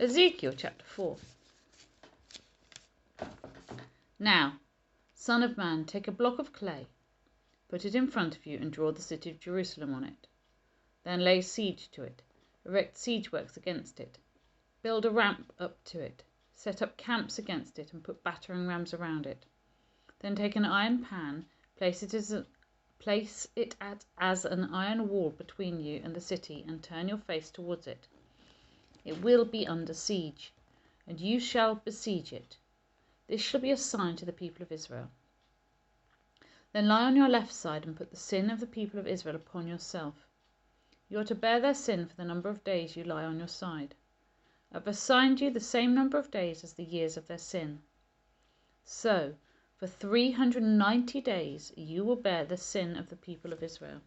Ezekiel Chapter 4. Now, son of man, take a block of clay, put it in front of you, and draw the city of Jerusalem on it. Then lay siege to it, erect siege works against it, build a ramp up to it, set up camps against it, and put battering rams around it. Then take an iron pan, place it as an iron wall between you and the city, and turn your face towards it. It will be under siege, and you shall besiege it. This shall be a sign to the people of Israel. Then lie on your left side, and put the sin of the people of Israel upon yourself. You are to bear their sin for the number of days you lie on your side. I have assigned you the same number of days as the years of their sin. So, for 390 days you will bear the sin of the people of Israel.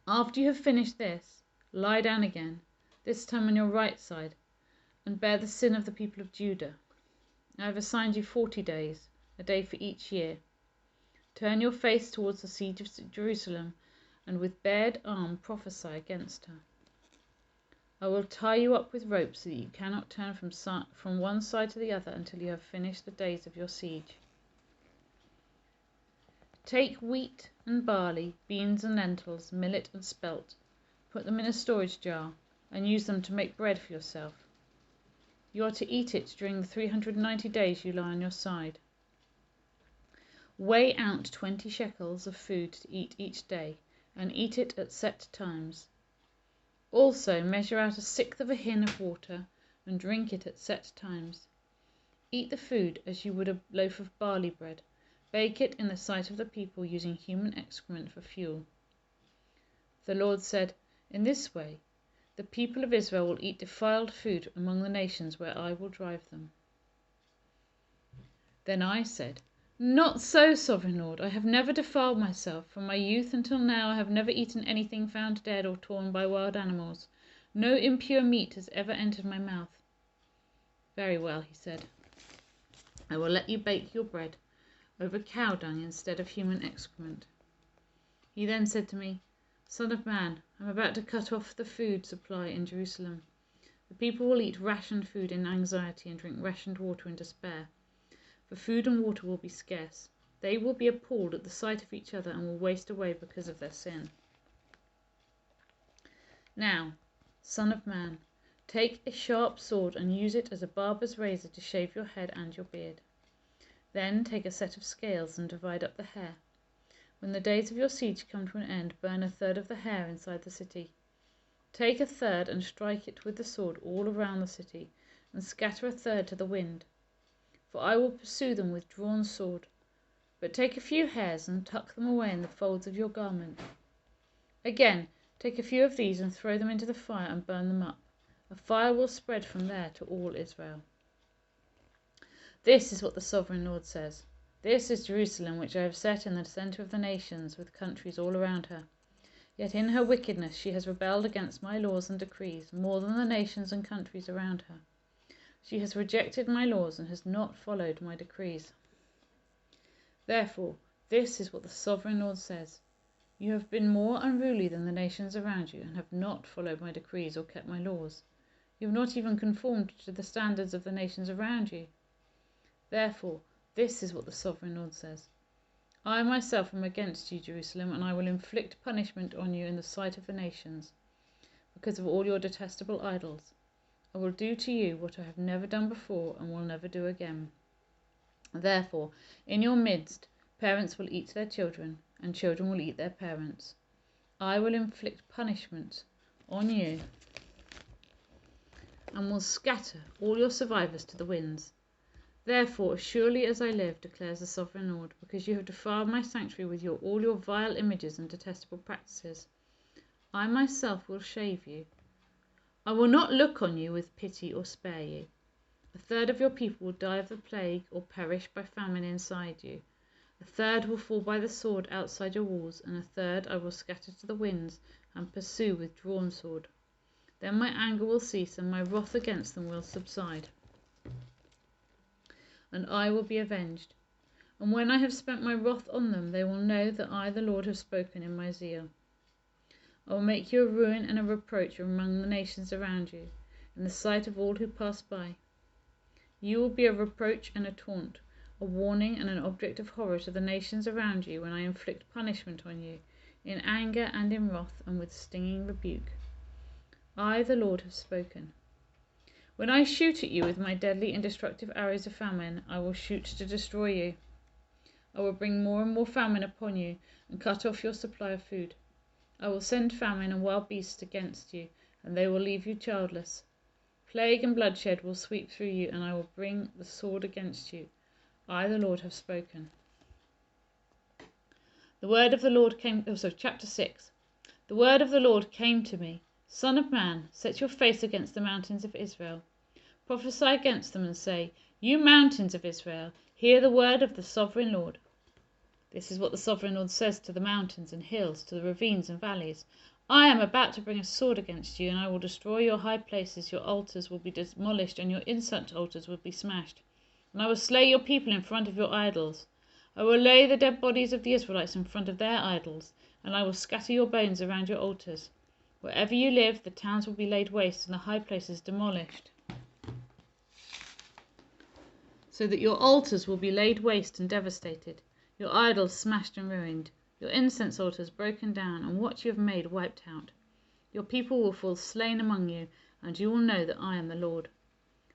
After you have finished this, lie down again, this time on your right side, and bear the sin of the people of Judah. I have assigned you 40 days, a day for each year. Turn your face towards the siege of Jerusalem, and with bared arm prophesy against her. I will tie you up with ropes so that you cannot turn from one side to the other until you have finished the days of your siege. Take wheat and barley, beans and lentils, millet and spelt, put them in a storage jar, and use them to make bread for yourself. You are to eat it during the 390 days you lie on your side. Weigh out 20 shekels of food to eat each day, and eat it at set times. Also measure out 1/6 of a hin of water, and drink it at set times. Eat the food as you would a loaf of barley bread. Bake it in the sight of the people, using human excrement for fuel. The Lord said, in this way, the people of Israel will eat defiled food among the nations where I will drive them. Then I said, not so, Sovereign Lord. I have never defiled myself. From my youth until now I have never eaten anything found dead or torn by wild animals. No impure meat has ever entered my mouth. Very well, he said. I will let you bake your bread over cow dung instead of human excrement. He then said to me, Son of man, I am about to cut off the food supply in Jerusalem. The people will eat rationed food in anxiety and drink rationed water in despair. For food and water will be scarce. They will be appalled at the sight of each other and will waste away because of their sin. Now, son of man, take a sharp sword and use it as a barber's razor to shave your head and your beard. Then take a set of scales and divide up the hair. When the days of your siege come to an end, burn 1/3 of the hair inside the city. Take 1/3 and strike it with the sword all around the city, and scatter 1/3 to the wind. For I will pursue them with drawn sword. But take a few hairs and tuck them away in the folds of your garment. Again, take a few of these and throw them into the fire and burn them up. A fire will spread from there to all Israel. This is what the Sovereign Lord says. This is Jerusalem, which I have set in the center of the nations, with countries all around her. Yet in her wickedness she has rebelled against my laws and decrees, more than the nations and countries around her. She has rejected my laws and has not followed my decrees. Therefore, this is what the Sovereign Lord says. You have been more unruly than the nations around you, and have not followed my decrees or kept my laws. You have not even conformed to the standards of the nations around you. Therefore, this is what the Sovereign Lord says. I myself am against you, Jerusalem, and I will inflict punishment on you in the sight of the nations, because of all your detestable idols. I will do to you what I have never done before and will never do again. Therefore, in your midst, parents will eat their children, and children will eat their parents. I will inflict punishment on you and will scatter all your survivors to the winds. Therefore, as surely as I live, declares the Sovereign Lord, because you have defiled my sanctuary with all your vile images and detestable practices, I myself will shave you. I will not look on you with pity or spare you. 1/3 of your people will die of the plague or perish by famine inside you. 1/3 will fall by the sword outside your walls, and 1/3 I will scatter to the winds and pursue with drawn sword. Then my anger will cease, and my wrath against them will subside, and I will be avenged. And when I have spent my wrath on them, they will know that I, the Lord, have spoken in my zeal. I will make you a ruin and a reproach among the nations around you. in the sight of all who pass by. You will be a reproach and a taunt, a warning and an object of horror to the nations around you when I inflict punishment on you, in anger and in wrath and with stinging rebuke. I, the Lord, have spoken. When I shoot at you with my deadly and destructive arrows of famine, I will shoot to destroy you. I will bring more and more famine upon you and cut off your supply of food. I will send famine and wild beasts against you, and they will leave you childless. Plague and bloodshed will sweep through you, and I will bring the sword against you. I, the Lord, have spoken. The word of the Lord came. Chapter 6. The word of the Lord came to me. Son of man, set your face against the mountains of Israel. Prophesy against them and say, You mountains of Israel, hear the word of the sovereign Lord. This is what the sovereign Lord says to the mountains and hills, to the ravines and valleys. I am about to bring a sword against you, and I will destroy your high places. Your altars will be demolished, and your incense altars will be smashed. And I will slay your people in front of your idols. I will lay the dead bodies of the Israelites in front of their idols, and I will scatter your bones around your altars. Wherever you live, the towns will be laid waste, and the high places demolished, so that your altars will be laid waste and devastated, your idols smashed and ruined, your incense altars broken down, and what you have made wiped out. Your people will fall slain among you, and you will know that I am the Lord.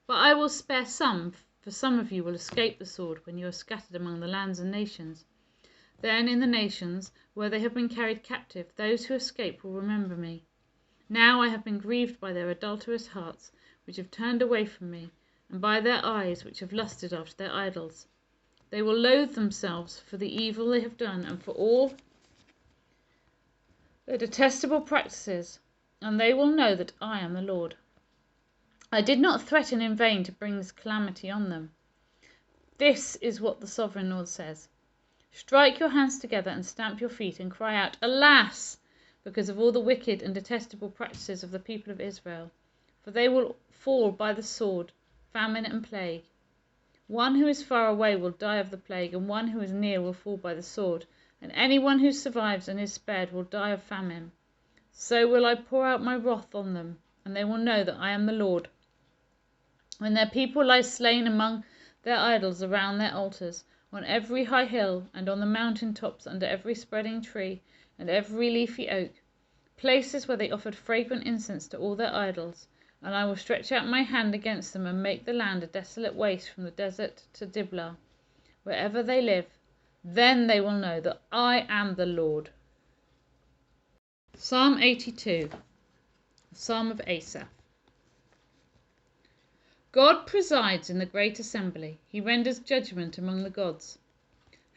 But I will spare some, for some of you will escape the sword when you are scattered among the lands and nations. Then in the nations where they have been carried captive, those who escape will remember me. Now I have been grieved by their adulterous hearts, which have turned away from me, and by their eyes, which have lusted after their idols. They will loathe themselves for the evil they have done and for all their detestable practices, and they will know that I am the Lord. I did not threaten in vain to bring this calamity on them. This is what the sovereign Lord says. Strike your hands together and stamp your feet and cry out, Alas! Because of all the wicked and detestable practices of the people of Israel. For they will fall by the sword, famine and plague. One who is far away will die of the plague, and one who is near will fall by the sword, and anyone who survives and is spared will die of famine. So will I pour out my wrath on them, and they will know that I am the Lord. When their people lie slain among their idols around their altars, on every high hill, and on the mountain tops, under every spreading tree, and every leafy oak, places where they offered fragrant incense to all their idols, and I will stretch out my hand against them and make the land a desolate waste from the desert to Diblah, wherever they live. Then they will know that I am the Lord. Psalm 82, a Psalm of Asaph. God presides in the great assembly. He renders judgment among the gods.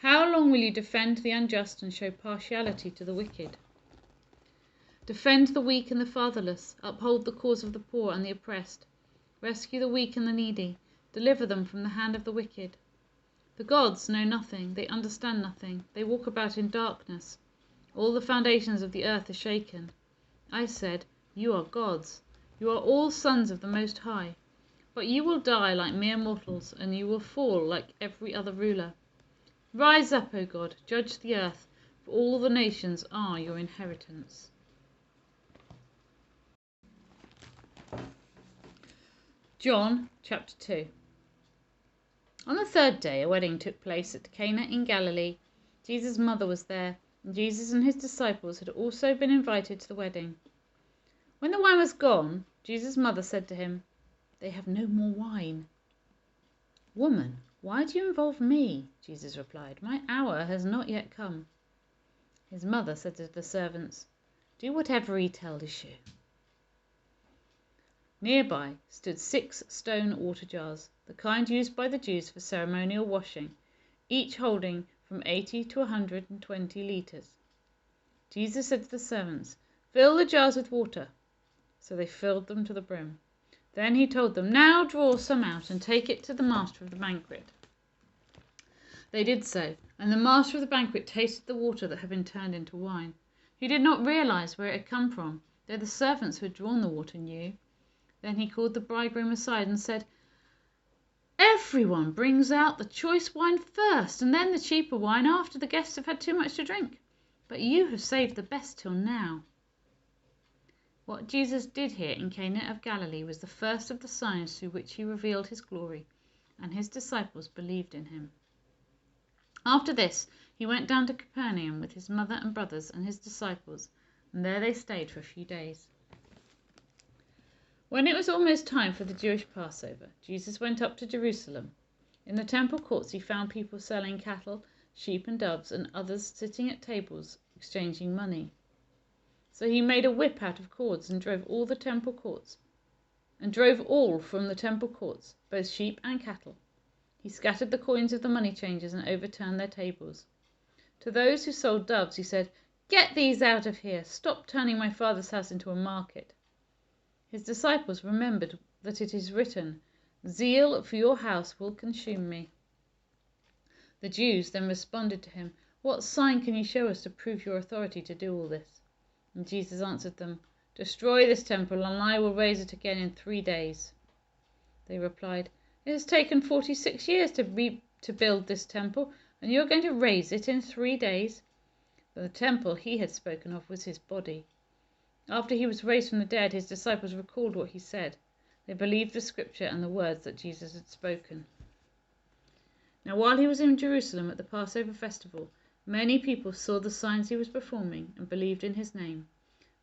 How long will you defend the unjust and show partiality to the wicked? Defend the weak and the fatherless, uphold the cause of the poor and the oppressed, rescue the weak and the needy, deliver them from the hand of the wicked. The gods know nothing, they understand nothing, they walk about in darkness. All the foundations of the earth are shaken. I said, You are gods, you are all sons of the Most High, but you will die like mere mortals, and you will fall like every other ruler. Rise up, O God, judge the earth, for all the nations are your inheritance. John chapter 2. On the third day a wedding took place at Cana in Galilee. Jesus' mother was there, and Jesus and his disciples had also been invited to the wedding. When the wine was gone, Jesus' mother said to him, They have no more wine. Woman, why do you involve me? Jesus replied, My hour has not yet come. His mother said to the servants, Do whatever he tells you. Nearby stood 6 stone water jars, the kind used by the Jews for ceremonial washing, each holding from 80 to 120 litres. Jesus said to the servants, Fill the jars with water. So they filled them to the brim. Then he told them, Now draw some out and take it to the master of the banquet. They did so, and the master of the banquet tasted the water that had been turned into wine. He did not realize where it had come from, though the servants who had drawn the water knew. Then he called the bridegroom aside and said, Everyone brings out the choice wine first, and then the cheaper wine after the guests have had too much to drink. But you have saved the best till now. What Jesus did here in Cana of Galilee was the first of the signs through which he revealed his glory, and his disciples believed in him. After this, he went down to Capernaum with his mother and brothers and his disciples, and there they stayed for a few days. When it was almost time for the Jewish Passover, Jesus went up to Jerusalem. In the temple courts he found people selling cattle, sheep and doves, and others sitting at tables exchanging money. So he made a whip out of cords and drove all from the temple courts, both sheep and cattle. He scattered the coins of the money changers and overturned their tables. To those who sold doves he said, "Get these out of here! Stop turning my Father's house into a market." His disciples remembered that it is written, "Zeal for your house will consume me." The Jews then responded to him, "What sign can you show us to prove your authority to do all this?" And Jesus answered them, "Destroy this temple, and I will raise it again in 3 days." They replied, "It has taken 46 years to build this temple, and you are going to raise it in 3 days?" But the temple he had spoken of was his body. After he was raised from the dead, his disciples recalled what he said. They believed the scripture and the words that Jesus had spoken. Now while he was in Jerusalem at the Passover festival, many people saw the signs he was performing and believed in his name.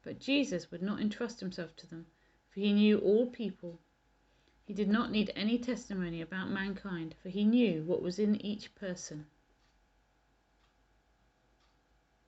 But Jesus would not entrust himself to them, for he knew all people. He did not need any testimony about mankind, for he knew what was in each person.